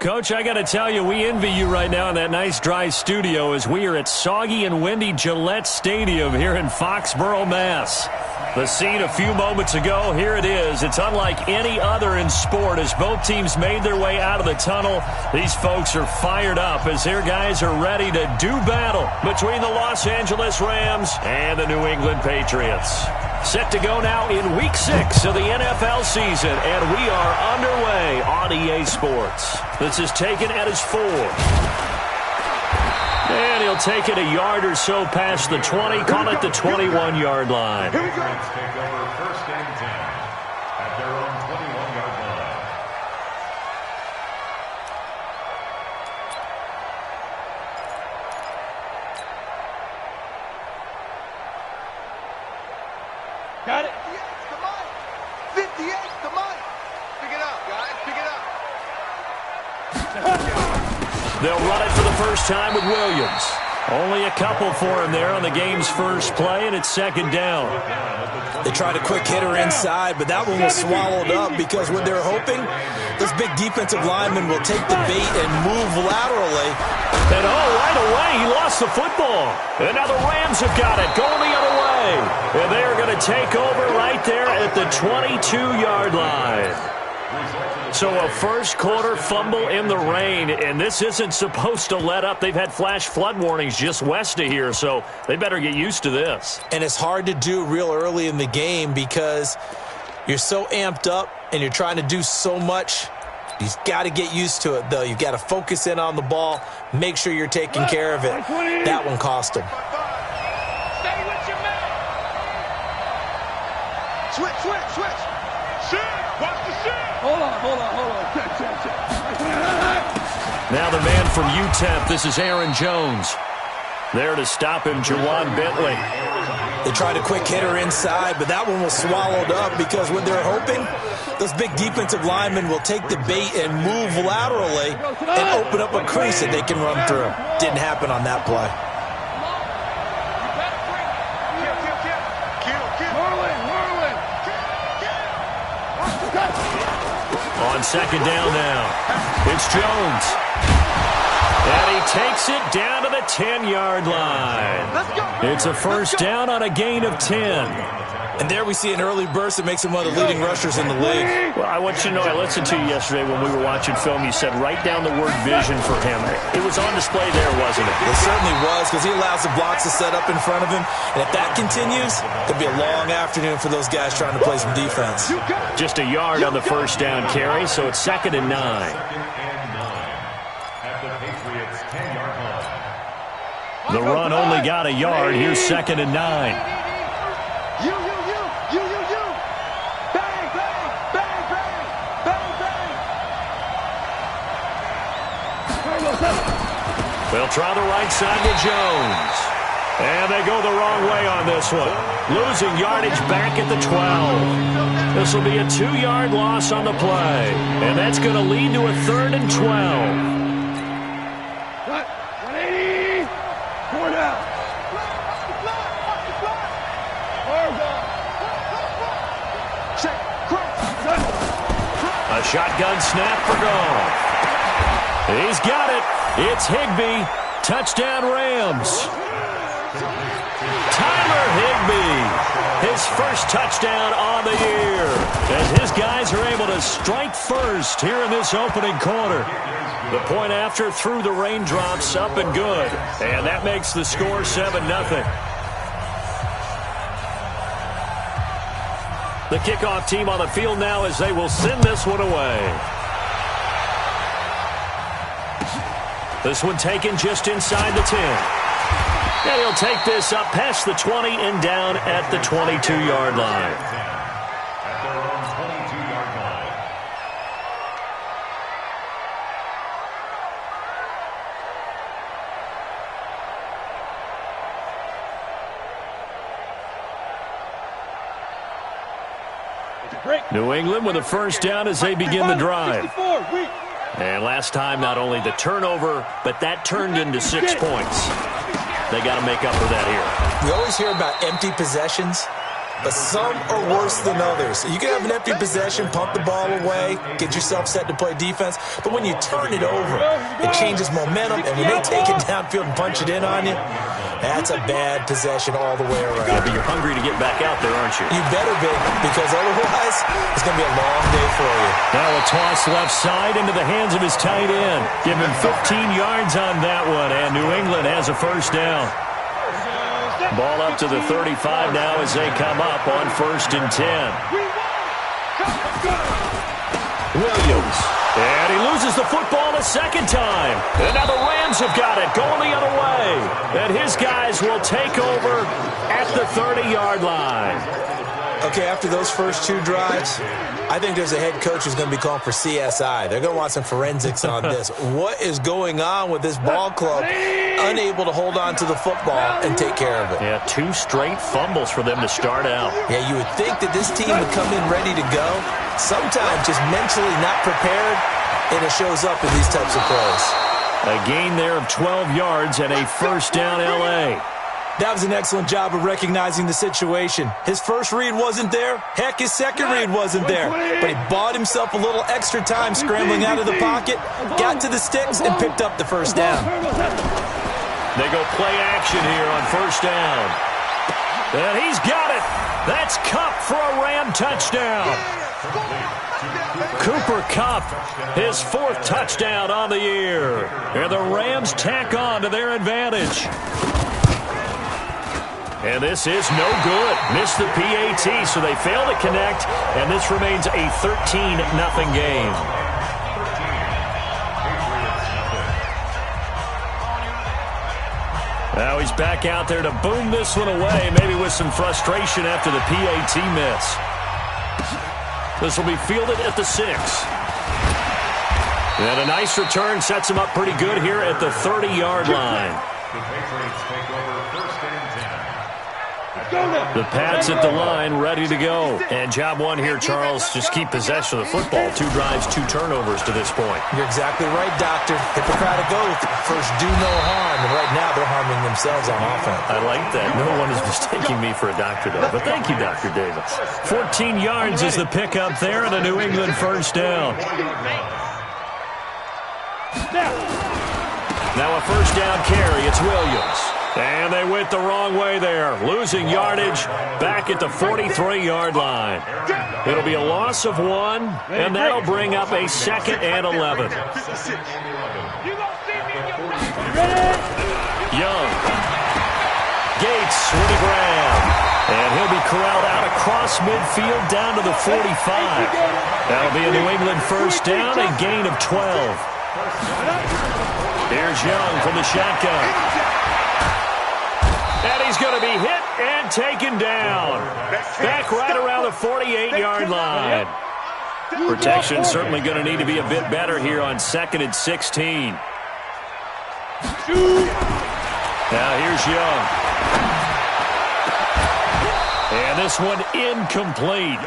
Coach, I got to tell you, we envy you right now in that nice dry studio as we are at soggy and windy Gillette Stadium here in Foxborough, Mass. The scene a few moments ago, here it is. It's unlike any other in sport as both teams made their way out of the tunnel. These folks are fired up as their guys are ready to do battle between the Los Angeles Rams and the New England Patriots. Set to go now in Week 6 of the NFL season, and we are underway on EA Sports. This is taken at his 4. And he'll take it a yard or so past the 20, call it the 21-yard line. Here we go. Take over 1st and 10 at their own 21-yard line. Got it. 58, come on. Pick it up, guys. Pick it up. They'll run it for the first time with Williams. Only a couple for him there on the game's first play, and it's 2nd down. They tried a quick hitter inside, but that one was swallowed up because what they're hoping, this big defensive lineman will take the bait and move laterally. And right away, he lost the football. And now the Rams have got it, going the other way. And they are going to take over right there at the 22-yard line. So a first-quarter fumble in the rain, and this isn't supposed to let up. They've had flash flood warnings just west of here, so they better get used to this. And it's hard to do real early in the game because you're so amped up and you're trying to do so much. You've got to get used to it, though. You've got to focus in on the ball, make sure you're taking care of it. That one cost them. Stay with your man. Switch. Watch the shit. Hold on. Check. Now the man from UTEP, this is Aaron Jones. There to stop him, Jawan Bentley. They tried a quick hitter inside, but that one was swallowed up because what they're hoping, those big defensive linemen will take the bait and move laterally and open up a crease that they can run through. Didn't happen on that play. On 2nd down now, it's Jones. And he takes it down to the 10-yard line. It's a first down on a gain of 10. And there we see an early burst that makes him one of the leading rushers in the league. Well, I want you to know, I listened to you yesterday when we were watching film. You said write down the word vision for him. It was on display there, wasn't it? It certainly was because he allows the blocks to set up in front of him. And if that continues, it'll be a long afternoon for those guys trying to play some defense. Just a yard on the first down carry, so it's 2nd and 9. At the Patriots' 10-yard line. The run only got a yard. Here's 2nd and 9. You. Bang. They'll try the right side with Jones. And they go the wrong way on this one. Losing yardage back at the 12. This will be a 2-yard loss on the play. And that's going to lead to a 3rd and 12. 180. 4 down. A shotgun snap for Goff. He's got it. It's Higbee. Touchdown Rams. Tyler Higbee. His first touchdown on the year. As his guys are able to strike first here in this opening quarter. The point after through the raindrops up and good. And that makes the score 7-0. The kickoff team on the field now as they will send this one away. This one taken just inside the 10. And he'll take this up past the 20 and down at the 22-yard line. At their own 22-yard line. New England with a first down as they begin the drive. And last time, not only the turnover, but that turned into 6 points. They got to make up for that here. We always hear about empty possessions. but some are worse than others. You can have an empty possession, pump the ball away, get yourself set to play defense, but when you turn it over, it changes momentum, and when they take it downfield and punch it in on you, that's a bad possession all the way around. Yeah, but you're hungry to get back out there, aren't you? You better be, because otherwise it's going to be a long day for you. Now a toss left side into the hands of his tight end. Give him 15 yards on that one, and New England has a first down. Ball up to the 35 now as they come up on 1st and 10. Williams. And he loses the football a second time. And now the Rams have got it, going the other way. And his guys will take over at the 30-yard line. Okay, after those first two drives, I think there's a head coach who's going to be calling for CSI. They're going to want some forensics on this. What is going on with this ball club? Unable to hold on to the football and take care of it. Yeah, 2 straight fumbles for them to start out. Yeah, you would think that this team would come in ready to go. Sometimes just mentally not prepared, and it shows up in these types of plays. A gain there of 12 yards and a first down L.A. That was an excellent job of recognizing the situation. His first read wasn't there. Heck, his second read wasn't there. But he bought himself a little extra time scrambling out of the pocket, got to the sticks, and picked up the first down. They go play action here on first down. And he's got it. That's Kupp for a Ram touchdown. Cooper Kupp, his 4th touchdown on the year. And the Rams tack on to their advantage. And this is no good. Missed the PAT, so they fail to connect, and this remains a 13-0 game. Now he's back out there to boom this one away, maybe with some frustration after the PAT miss. This will be fielded at the 6. And a nice return sets him up pretty good here at the 30-yard line. The Patriots take over 1st and 10. The Pats at the line, ready to go. And job one here, Charles, just keep possession of the football. 2 drives, 2 turnovers to this point. You're exactly right, Doctor. Hippocratic oath. First, do no harm. And right now, they're harming themselves on offense. I like that. No one is mistaking me for a doctor, though. But thank you, Dr. Davis. 14 yards is the pickup there and a New England first down. Now a first down carry. It's Williams. And they went the wrong way there. Losing yardage back at the 43-yard line. It'll be a loss of 1, and that'll bring up a 2nd and 11. Young. Gates with a grab. And he'll be corralled out across midfield down to the 45. That'll be a New England first down, a gain of 12. Here's Young from the shotgun. And he's going to be hit and taken down. Back right around the 48-yard line. Protection certainly going to need to be a bit better here on 2nd and 16. Now here's Young. And this one incomplete.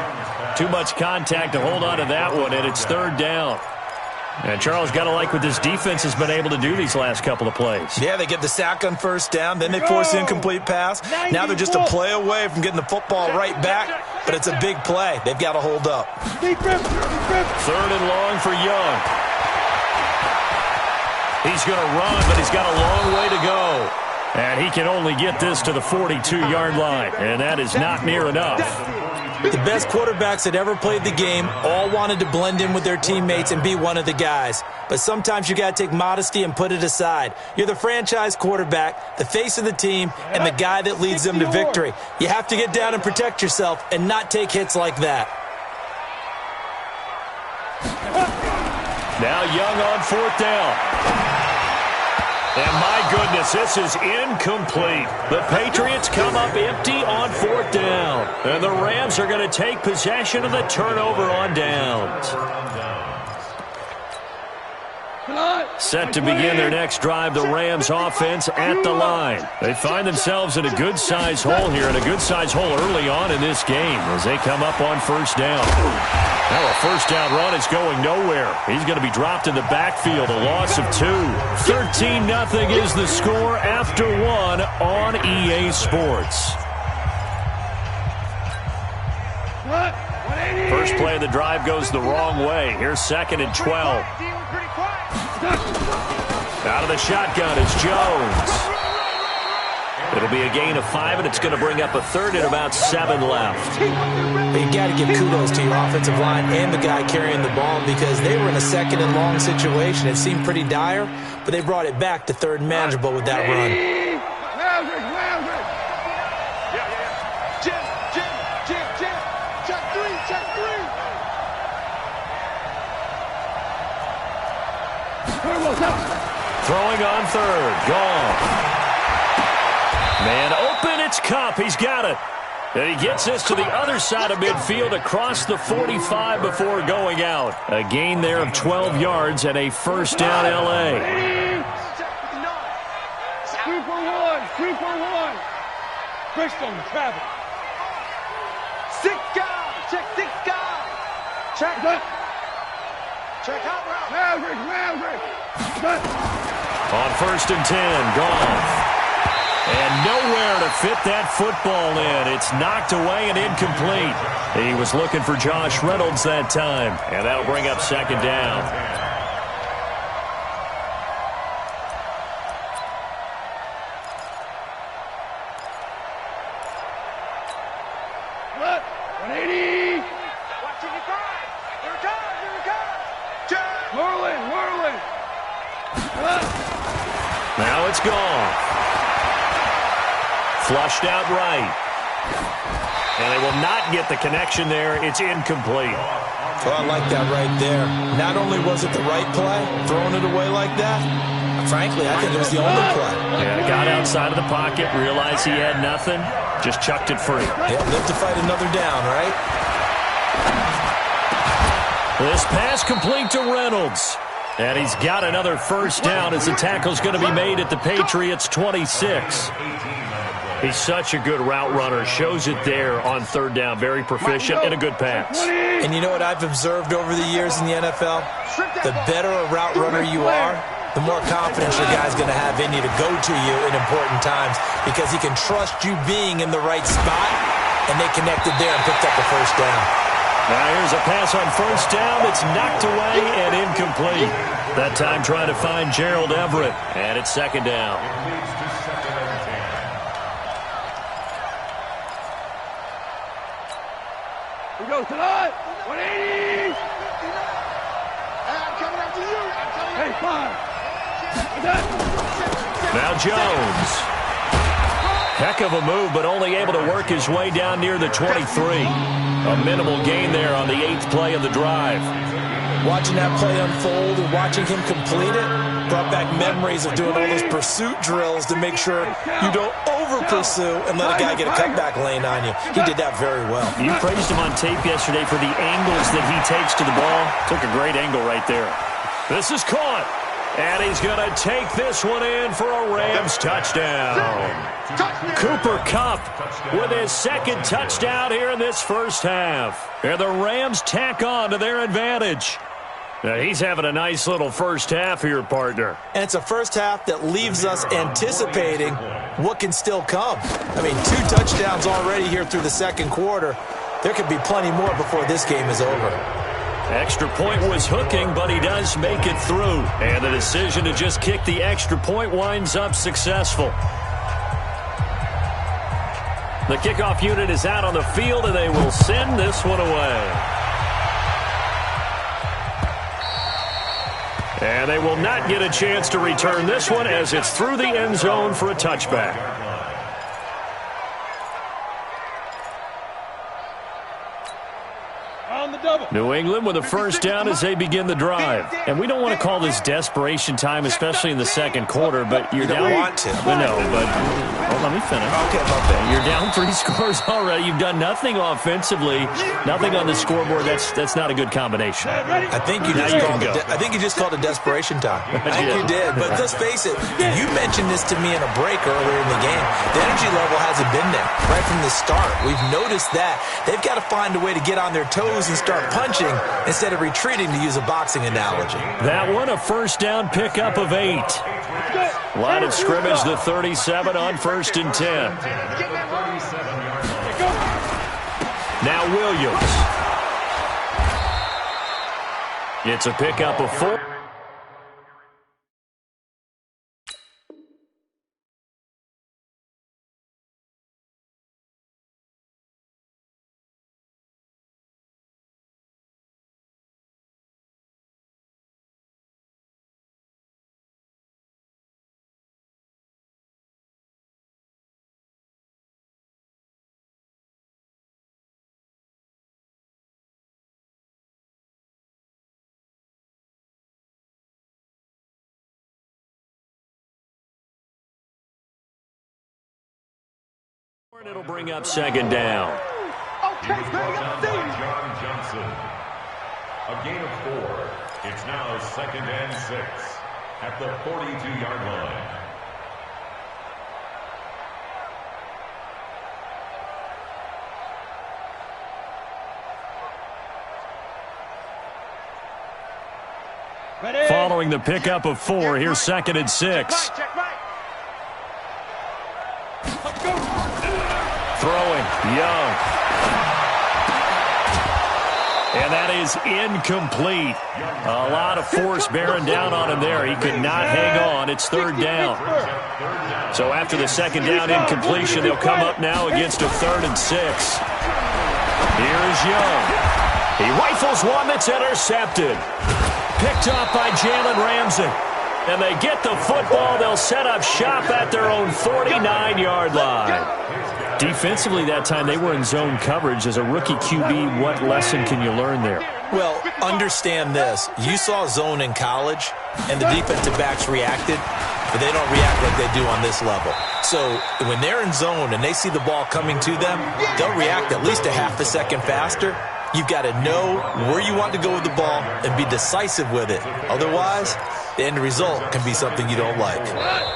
Too much contact to hold on to that one, and it's 3rd down. And Charles, got to like what this defense has been able to do these last couple of plays. Yeah, they get the sack on first down, then they force the incomplete pass. Now they're just a play away from getting the football right back, but it's a big play. They've got to hold up. 3rd and long for Young. He's going to run, but he's got a long way to go. And he can only get this to the 42-yard line, and that is not near enough. The best quarterbacks that ever played the game all wanted to blend in with their teammates and be one of the guys. But sometimes you got to take modesty and put it aside. You're the franchise quarterback, the face of the team, and the guy that leads them to victory. You have to get down and protect yourself and not take hits like that. Now Young on 4th down. And my goodness, this is incomplete. The Patriots come up empty on 4th down. And the Rams are going to take possession of the turnover on downs. Set to begin their next drive, the Rams offense at the line. They find themselves in a good-sized hole here, and a good-sized hole early on in this game as they come up on 1st down. Now a first down run is going nowhere. He's going to be dropped in the backfield, a loss of 2. 13-0 is the score after 1 on EA Sports. First play of the drive goes the wrong way. Here's 2nd and 12. Out of the shotgun is Jones. It'll be a gain of 5, and it's going to bring up a 3rd and about 7 left. You got to give kudos to your offensive line and the guy carrying the ball because they were in a 2nd and long situation. It seemed pretty dire, but they brought it back to 3rd and manageable with that run. Throwing on 3rd. Gone. Man open, it's Kupp. He's got it. And he gets this to the other side of midfield across the 45 before going out. A gain there of 12 yards and a first down L.A. 2 for 1. 2 for 1. Bristol, travel. 6 guys. Check 6 guys. Check. Check out route. Maverick. On 1st and 10, Goff. And nowhere to fit that football in. It's knocked away and incomplete. He was looking for Josh Reynolds that time. And that'll bring up 2nd down. What? 180. Watching the guys. Here it comes. Check. Whirling. Now it's gone. Flushed out right. And they will not get the connection there. It's incomplete. Oh, I like that right there. Not only was it the right play, throwing it away like that, frankly, I think it was the only play. Yeah, got outside of the pocket, realized he had nothing, just chucked it free. Yeah, live to fight another down, right? This pass complete to Reynolds. And he's got another first down as the tackle's going to be made at the Patriots' 26. He's such a good route runner. Shows it there on 3rd down. Very proficient and a good pass. And you know what I've observed over the years in the NFL? The better a route runner you are, the more confidence your guy's going to have in you to go to you in important times because he can trust you being in the right spot, and they connected there and picked up the first down. Now here's a pass on 1st down. It's knocked away and incomplete. That time trying to find Gerald Everett. And it's 2nd down. We go tonight. 180. I'm coming after you. Hey, 5. Now Jones. Heck of a move, but only able to work his way down near the 23. A minimal gain there on the 8th play of the drive. Watching that play unfold and watching him complete it brought back memories of doing all those pursuit drills to make sure you don't over-pursue and let a guy get a cutback lane on you. He did that very well. You praised him on tape yesterday for the angles that he takes to the ball. Took a great angle right there. This is caught. And he's going to take this one in for a Rams touchdown. Cooper Kupp with his 2nd touchdown here in this first half. And the Rams tack on to their advantage. Now, he's having a nice little first half here, partner. And it's a first half that leaves us anticipating what can still come. I mean, 2 touchdowns already here through the 2nd quarter. There could be plenty more before this game is over. Extra point was hooking, but he does make it through. And the decision to just kick the extra point winds up successful. The kickoff unit is out on the field, and they will send this one away. And they will not get a chance to return this one as it's through the end zone for a touchback. New England with a first down as they begin the drive. And we don't want to call this desperation time, especially in the 2nd quarter, but you're down. You don't want to. No, but let me finish. Okay, about that. You're down 3 scores already. You've done nothing offensively, nothing on the scoreboard. That's not a good combination. I think you just called it desperation time. I think you did. But let's face it, you mentioned this to me in a break earlier in the game. The energy level hasn't been there right from the start. We've noticed that. They've got to find a way to get on their toes and start punching instead of retreating, to use a boxing analogy. That one a first down pickup of 8. Line of scrimmage, the 37 on 1st and 10. Now Williams. It's a pickup of 4. It'll bring up second down. Okay, John Johnson. A gain of 4. It's now 2nd and 6 at the 42-yard line. Ready? Following the pickup of 4, here's 2nd and 6. Check right. Let's go. Throwing, Young. And that is incomplete. A lot of force bearing down on him there. He could not hang on. It's 3rd down. So after the 2nd down incompletion, they'll come up now against a 3rd and 6. Here's Young. He rifles one that's intercepted. Picked up by Jalen Ramsey. And they get the football. They'll set up shop at their own 49-yard line. Defensively that time, they were in zone coverage. As a rookie QB, what lesson can you learn there? Well, understand this. You saw zone in college, and the defensive backs reacted, but they don't react like they do on this level. So when they're in zone and they see the ball coming to them, they'll react at least a half a second faster. You've got to know where you want to go with the ball and be decisive with it. Otherwise, the end result can be something you don't like.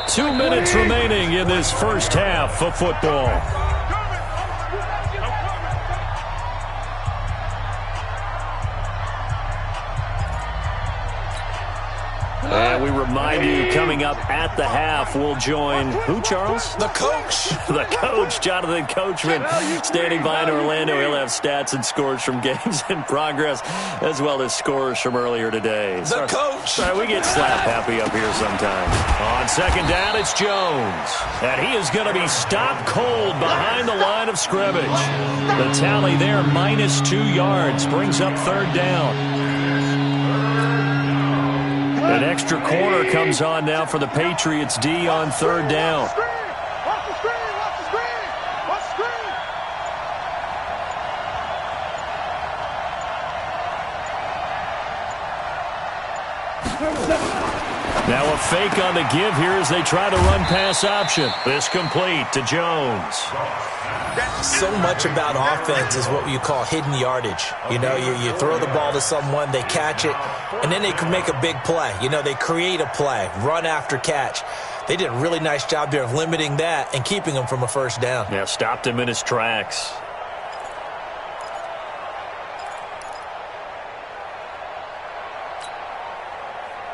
2 minutes remaining in this first half of football. And we remind you, coming up at the half, we'll join who, Charles? The coach. The coach, Jonathan Coachman, standing by in Orlando. He'll have stats and scores from games in progress, as well as scores from earlier today. The coach. Sorry, we get slap happy up here sometimes. On 2nd down, it's Jones. And he is going to be stopped cold behind the line of scrimmage. The tally there, -2 yards, brings up 3rd down. An extra corner comes on now for the Patriots D on 3rd down. Watch the screen. Watch the screen. Watch the screen. Now a fake on the give here as they try to run pass option. This complete to Jones. So much about offense is what you call hidden yardage. You know, you throw the ball to someone, they catch it, and then they can make a big play. You know, they create a play, run after catch. They did a really nice job there of limiting that and keeping him from a 1st down. Yeah, stopped him in his tracks.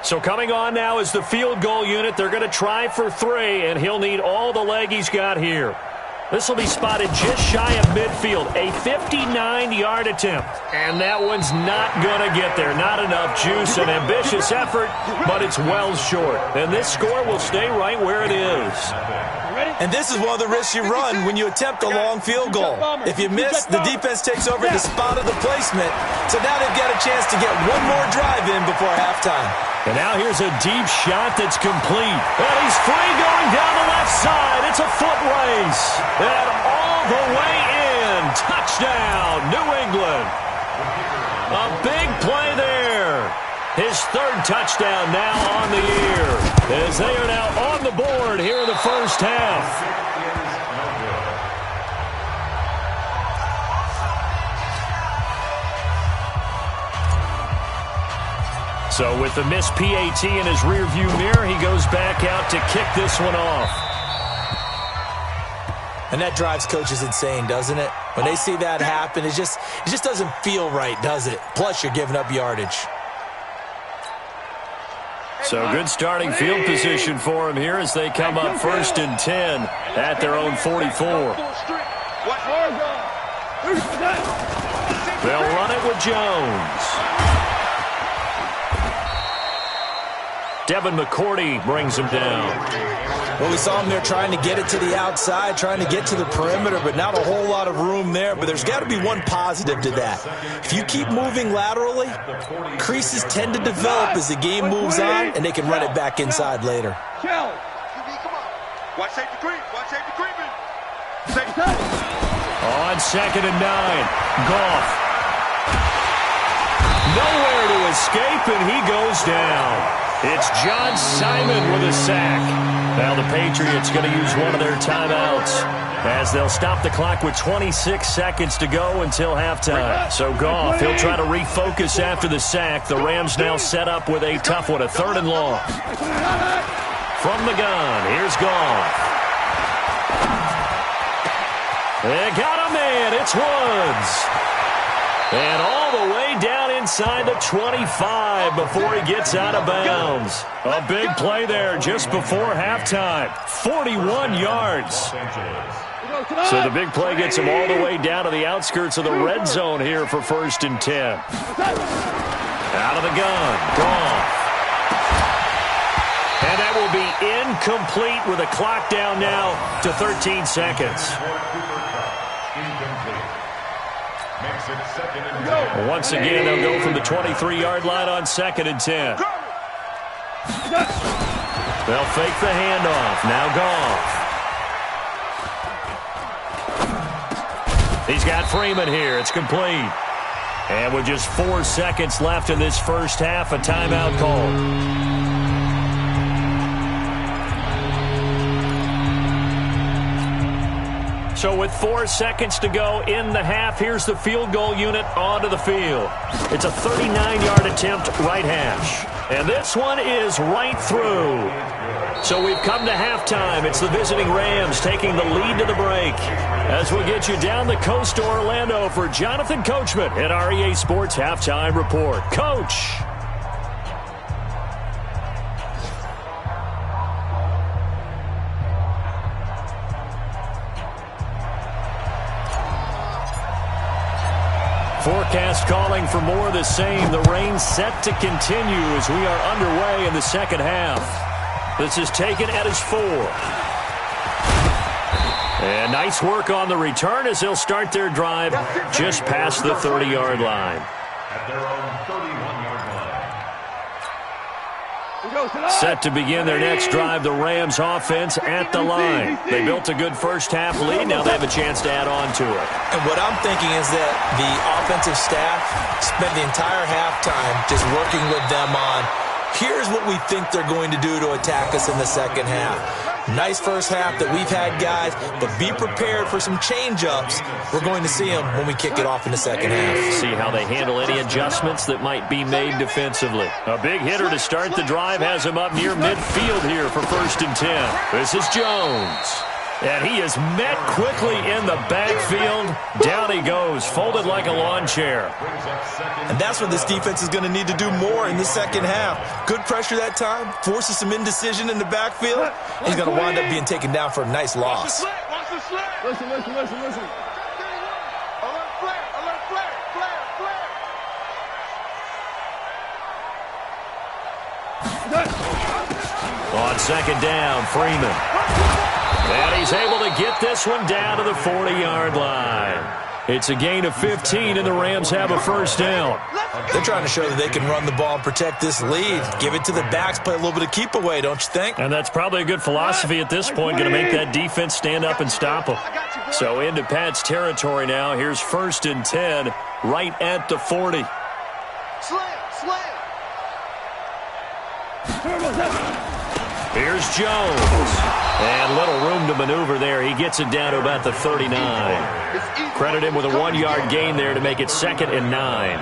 So coming on now is the field goal unit. They're going to try for 3, and he'll need all the leg he's got here. This will be spotted just shy of midfield. A 59-yard attempt. And that one's not going to get there. Not enough juice. An ambitious effort, but it's well short. And this score will stay right where it is. And this is one of the risks you run when you attempt a long field goal. If you miss, the defense takes over the spot of the placement. So now they've got a chance to get one more drive in before halftime. And now here's a deep shot that's complete. And he's free going down the left side. It's a foot race. And all the way in. Touchdown, New England. A big play there. His 3rd touchdown now on the year. As they are now on the board here in the first half. So with the missed PAT in his rearview mirror, he goes back out to kick this one off. And that drives coaches insane, doesn't it? When they see that happen, it just doesn't feel right, does it? Plus, you're giving up yardage. So good starting field position for him here as they come up 1st and 10 at their own 44. They'll run it with Jones. Devin McCourty brings him down. Well, we saw him there trying to get it to the outside, trying to get to the perimeter, but not a whole lot of room there. But there's got to be one positive to that. If you keep moving laterally, creases tend to develop as the game moves on, and they can run it back inside later. Watch safety creep. Watch safety creeping. On 2nd and 9, Goff. Nowhere to escape, and he goes down. It's John Simon with a sack. Now the Patriots going to use one of their timeouts as they'll stop the clock with 26 seconds to go until halftime. So Goff, he'll try to refocus after the sack. The Rams now set up with a tough one, a 3rd and long. From the gun, here's Goff. They got a man, it's Woods. And all the way down inside the 25 before he gets out of bounds. A big play there just before halftime. 41 yards. So the big play gets him all the way down to the outskirts of the red zone here for 1st and 10. Out of the gun, Goff. And that will be incomplete with a clock down now to 13 seconds. Once again, they'll go from the 23-yard line on 2nd and 10. They'll fake the handoff. Now Goff. He's got Freeman here. It's complete. And with just 4 seconds left in this first half, a timeout call. So with 4 seconds to go in the half, here's the field goal unit onto the field. It's a 39-yard attempt, right hash. And this one is right through. So we've come to halftime. It's the visiting Rams taking the lead to the break. As we'll get you down the coast to Orlando for Jonathan Coachman at our EA Sports Halftime Report. Coach. Forecast calling for more of the same. The rain set to continue as we are underway in the second half. This is taken at his 4. And nice work on the return as they'll start their drive just past the 30-yard line. At their own 31-yard line. Set to begin their next drive, the Rams offense at the line. They built a good first half lead. Now they have a chance to add on to it. And what I'm thinking is that the offensive staff spent the entire halftime just working with them on, here's what we think they're going to do to attack us in the second half. Nice first half that we've had, guys, but be prepared for some change-ups. We're going to see them when we kick it off in the second half. See how they handle any adjustments that might be made defensively. A big hitter to start the drive has him up near midfield here for 1st and 10. This is Jones. And he is met quickly in the backfield. Down he goes, folded like a lawn chair. And that's what this defense is going to need to do more in the second half. Good pressure that time, forces some indecision in the backfield. He's going to wind up being taken down for a nice loss. Watch the slant. Listen. Alert flare. On 2nd down, Freeman. And he's able to get this one down to the 40-yard line. It's a gain of 15, and the Rams have a first down. They're trying to show that they can run the ball and protect this lead. Give it to the backs, play a little bit of keep away, don't you think? And that's probably a good philosophy at this point, going to make that defense stand up and stop them. So into Pat's territory now. Here's 1st and 10, right at the 40. Slam. Here's Jones. And little room to maneuver there. He gets it down to about the 39. Credit him with a 1-yard gain there to make it 2nd and 9.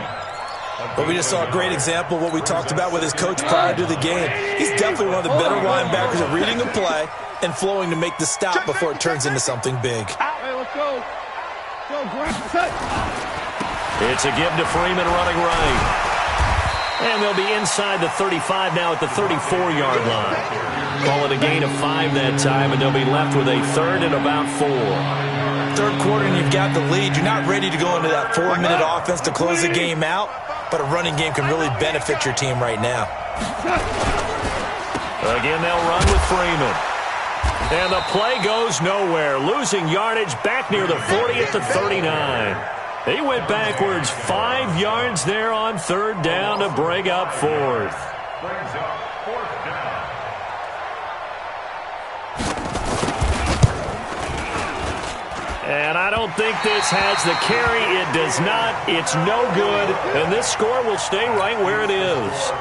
But we just saw a great example of what we talked about with his coach prior to the game. He's definitely one of the better linebackers at reading a play and flowing to make the stop before it turns into something big. Hey, let's go. It's a give to Freeman running right. And they'll be inside the 35 now at the 34-yard line. Call it a gain of 5 that time, and they'll be left with a third and about 4. Third quarter and you've got the lead. You're not ready to go into that 4-minute offense to close the game out, but a running game can really benefit your team right now. Again, they'll run with Freeman. And the play goes nowhere, losing yardage back near the 40 at the 39. He went backwards 5 yards there on third down to bring up fourth. Brings up fourth down. And I don't think this has the carry. It does not. It's no good. And this score will stay right where it is.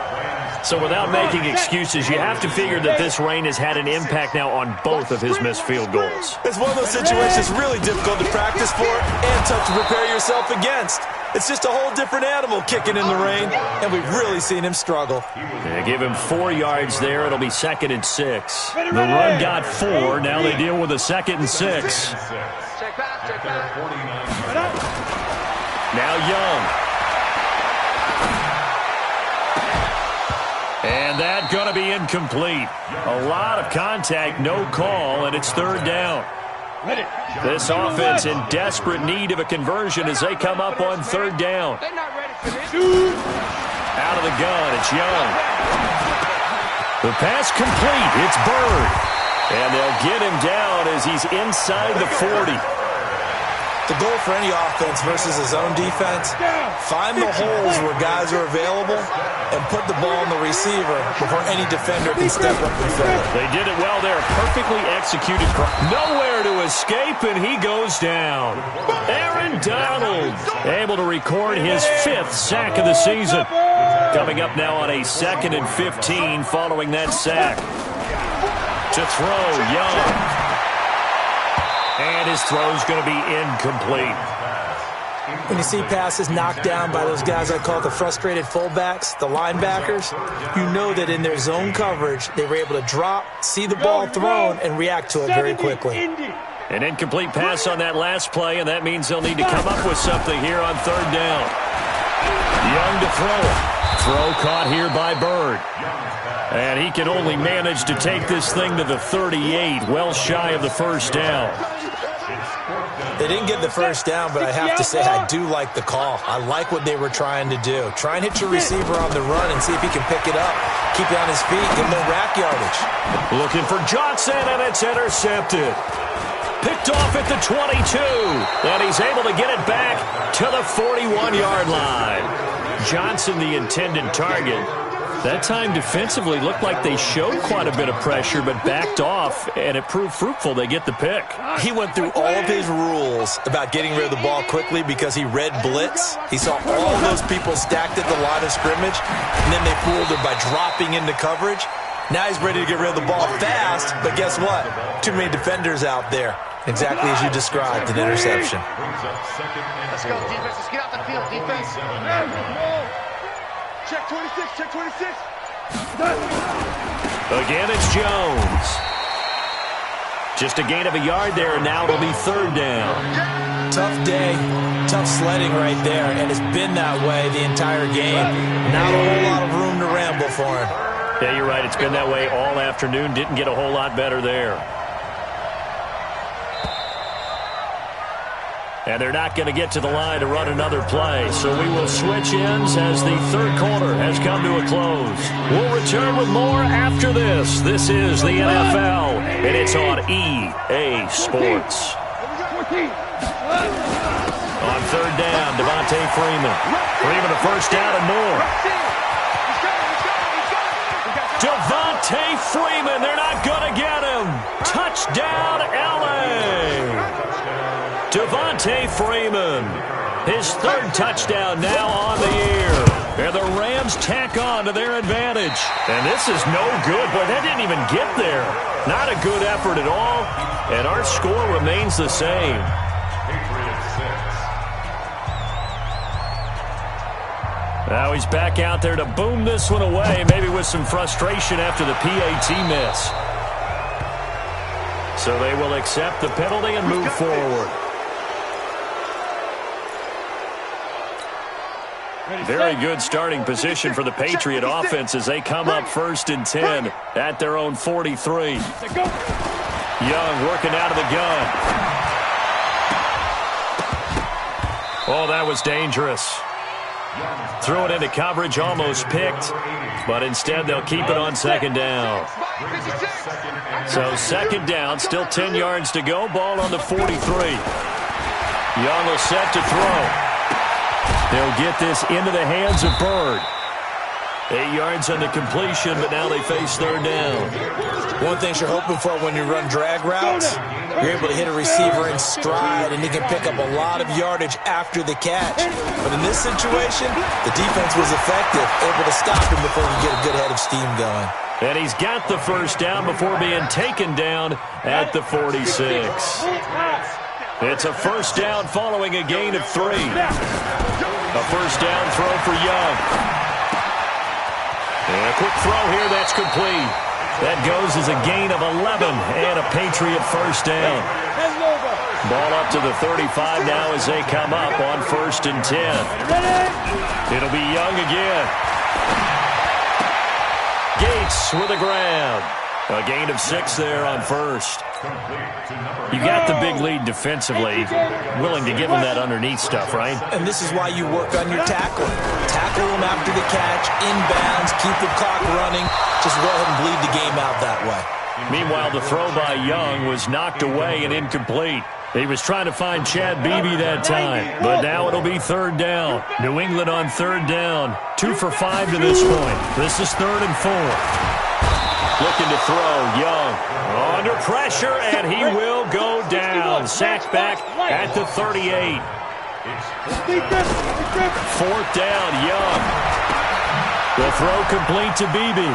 So without making excuses, you have to figure that this rain has had an impact now on both of his missed field goals. It's one of those situations really difficult to practice for and tough to prepare yourself against. It's just a whole different animal kicking in the rain, and we've really seen him struggle. They give him 4 yards there. It'll be 2nd and 6. The run got 4. Now they deal with a 2nd and 6. Now Young. And that going to be incomplete. A lot of contact, no call, and it's third down. This offense in desperate need of a conversion as they come up on third down. Out of the gun, it's Young. The pass complete, it's Bird. And they'll get him down as he's inside the 40. The goal for any offense versus his own defense, find the holes where guys are available and put the ball on the receiver before any defender can step up and fill it. They did it well there. Perfectly executed. Nowhere to escape, and he goes down. Aaron Donald able to record his 5th sack of the season. Coming up now on a 2nd and 15 following that sack. To throw, Young. And his throw's going to be incomplete. When you see passes knocked down by those guys I call the frustrated fullbacks, the linebackers, you know that in their zone coverage, they were able to drop, see the ball thrown, and react to it very quickly. An incomplete pass on that last play, and that means they'll need to come up with something here on third down. Young to throw it. Throw caught here by Bird. And he can only manage to take this thing to the 38, well shy of the first down. They didn't get the first down, but I have to say I do like the call. I like what they were trying to do. Try and hit your receiver on the run and see if he can pick it up. Keep it on his feet, get no rack yardage. Looking for Johnson, and it's intercepted. Picked off at the 22, and he's able to get it back to the 41-yard line. Johnson, the intended target. That time defensively looked like they showed quite a bit of pressure but backed off, and it proved fruitful. They get the pick. He went through all of his rules about getting rid of the ball quickly because he read blitz. He saw all those people stacked at the line of scrimmage, and then they fooled him by dropping into coverage. Now he's ready to get rid of the ball fast, but guess what? Too many defenders out there. Exactly as you described, an interception. Let's go, defense. Let's get out the field, defense. Check 26, check 26. Again, it's Jones. Just a gain of a yard there, and now it'll be third down. Tough day, tough sledding right there, and it's been that way the entire game. Not a whole lot of room to ramble for him. Yeah, you're right. It's been that way all afternoon. Didn't get a whole lot better there. And they're not going to get to the line to run another play. So we will switch ends as the third quarter has come to a close. We'll return with more after this. This is the NFL, and it's on EA Sports. On third down, Devontae Freeman. Freeman a first down and more. Devontae Freeman, they're not going to get him. Touchdown, L.A. Devontae Freeman, his third touchdown now on the year. And the Rams tack on to their advantage. And this is no good. Boy, that didn't even get there. Not a good effort at all. And our score remains the same. Now he's back out there to boom this one away, maybe with some frustration after the PAT miss. So they will accept the penalty and move forward. Very good starting position for the Patriot offense as they come up 1st and 10 at their own 43. Young working out of the gun. Oh, that was dangerous. Threw it into coverage, almost picked, but instead they'll keep it on 2nd down. So 2nd down, still 10 yards to go, ball on the 43. Young will set to throw. They'll get this into the hands of Bird. 8 yards on the completion, but now they face 3rd down. One thing you're hoping for when you run drag routes, you're able to hit a receiver in stride, and he can pick up a lot of yardage after the catch. But in this situation, the defense was effective, able to stop him before he get a good head of steam going. And he's got the 1st down before being taken down at the 46. It's a 1st down following a gain of 3. A 1st down throw for Young. And a quick throw here, that's complete. That goes as a gain of 11 and a Patriot 1st down. Ball up to the 35 now as they come up on 1st and 10. It'll be Young again. Gates with a grab. A gain of 6 there on 1st. You got the big lead defensively. Willing to give him that underneath stuff, right? And this is why you work on your tackling. Tackle him after the catch, inbounds, keep the clock running. Just go ahead and bleed the game out that way. Meanwhile, the throw by Young was knocked away and incomplete. He was trying to find Chad Beebe that time, but now it'll be 3rd down. New England on 3rd down. 2 for 5 to this point. This is 3rd and 4. Looking to throw, Young under pressure, and he will go down. Sacked back at the 38. 4th down, Young. The throw complete to Beebe.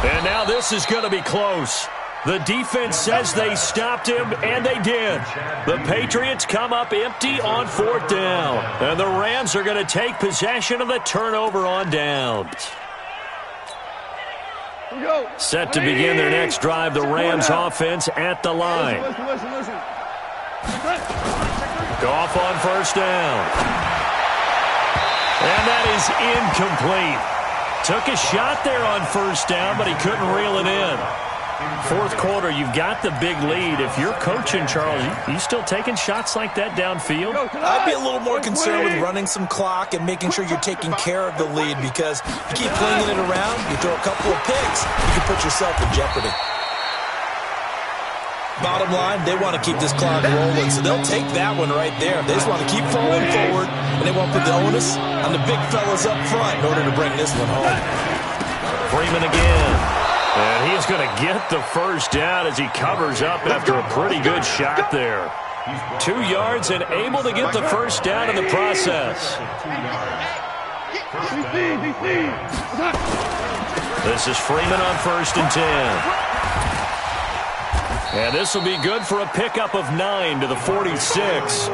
And now this is going to be close. The defense says they stopped him, and they did. The Patriots come up empty on 4th down. And the Rams are going to take possession of the turnover on downs. Set to begin their next drive, the Rams offense at the line. Goff on 1st down. And that is incomplete. Took a shot there on 1st down, but he couldn't reel it in. 4th quarter, you've got the big lead. If you're coaching, Charles, you still taking shots like that downfield? I'd be a little more concerned with running some clock and making sure you're taking care of the lead, because you keep flinging it around, you throw a couple of picks, you can put yourself in jeopardy. Bottom line, they want to keep this clock rolling, so they'll take that one right there. They just want to keep falling forward, and they want to put the onus on the big fellas up front in order to bring this one home. Freeman again. And he's going to get the 1st down as he covers up after a pretty good shot there. 2 yards and able to get the 1st down in the process. This is Freeman on 1st and 10. And this will be good for a pickup of 9 to the 46.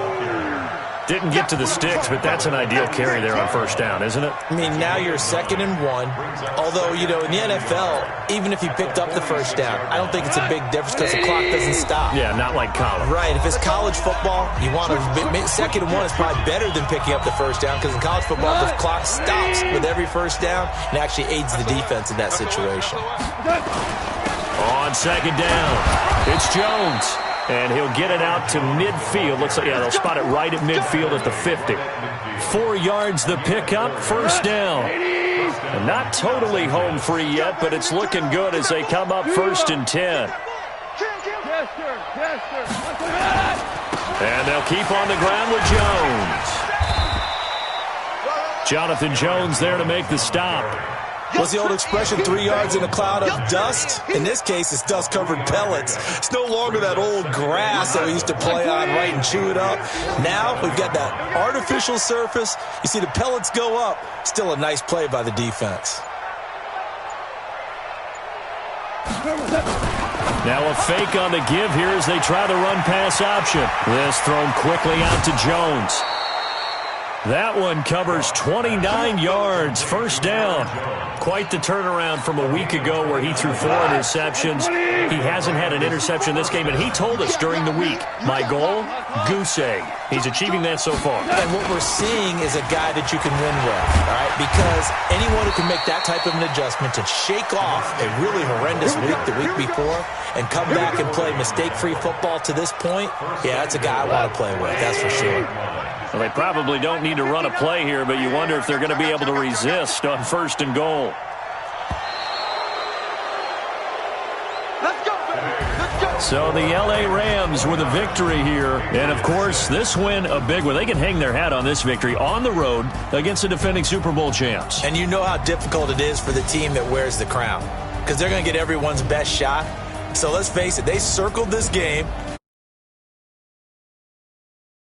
Didn't get to the sticks, but that's an ideal carry there on 1st down, isn't it? I mean, now you're 2nd and 1. Although, you know, in the NFL, even if you picked up the 1st down, I don't think it's a big difference because the clock doesn't stop. Yeah, not like college. Right. If it's college football, you want to 2nd and 1 is probably better than picking up the 1st down, because in college football, the clock stops with every 1st down and actually aids the defense in that situation. On 2nd down, it's Jones. And he'll get it out to midfield. Looks like, yeah, they'll spot it right at midfield at the 50. 4 yards the pickup, 1st down. And not totally home free yet, but it's looking good as they come up 1st and 10. And they'll keep on the ground with Jones. Jonathan Jones there to make the stop. What's the old expression, 3 yards in a cloud of dust? In this case, it's dust-covered pellets. It's no longer that old grass that we used to play on, right, and chew it up. Now we've got that artificial surface. You see the pellets go up. Still a nice play by the defense. Now a fake on the give here as they try the run-pass option. This thrown quickly out to Jones. That one covers 29 yards, 1st down. Quite the turnaround from a week ago where he threw 4 interceptions. He hasn't had an interception this game, and he told us during the week, my goal, goose egg. He's achieving that so far. And what we're seeing is a guy that you can win with, all right? Because anyone who can make that type of an adjustment to shake off a really horrendous week the week before and come back and play mistake-free football to this point, yeah, that's a guy I want to play with, that's for sure. Well, they probably don't need to run a play here, but you wonder if they're going to be able to resist on 1st and goal. So the L.A. Rams with a victory here. And, of course, this win a big one. They can hang their hat on this victory on the road against the defending Super Bowl champs. And you know how difficult it is for the team that wears the crown because they're going to get everyone's best shot. So let's face it, they circled this game.